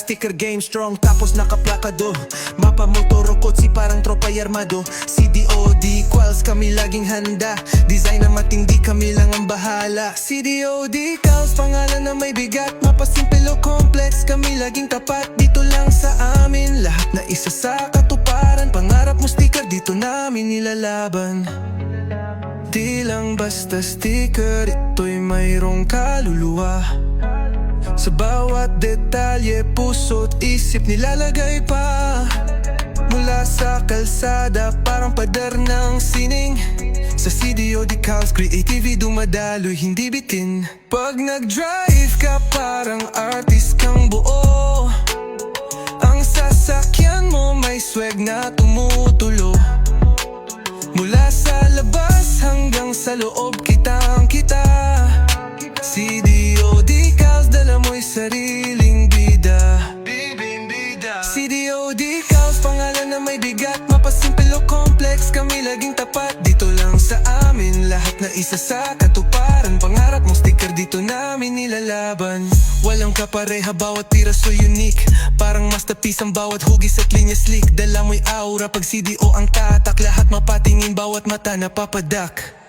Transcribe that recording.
sticker game strong tapos nakaplakado. Mapa motoro kotsi parang tropay armado. CDOD quals kami laging handa. Design na matindi kami lang ang bahala. CDOD calls pangalan na may bigat. Mapa simple o complex kami laging tapat. Dito lang sa amin lahat na isa sa katuparan. Pangarap mo sticker dito namin nilalaban. Di lang basta sticker, ito'y mayroong kaluluwa. Sa bawat detalye, puso't isip nilalagay pa. Mula sa kalsada, parang padar ng sining. Sa CDOD calls, creativity dumadaloy, hindi bitin. Pag nag-drive ka, parang artist kang buo. Ang sasakyan mo may swag na tumutulo. Mula sa labas hanggang sa loob kitang-kita. CDOD calls, dala mo'y sariling bida. CDOD calls, pangalan na may bigat. Mapasimple o complex, kami laging tapat. Dito lang sa amin, lahat na isa sa katuparan. Pangarap mong sticker, dito namin nilalaban. Walang kapareha, bawat piraso unique. Parang masterpiece ang bawat hugis at linya slick. Dala mo'y aura pag CDO ang tatak. Lahat mapatingin, bawat mata napapadak.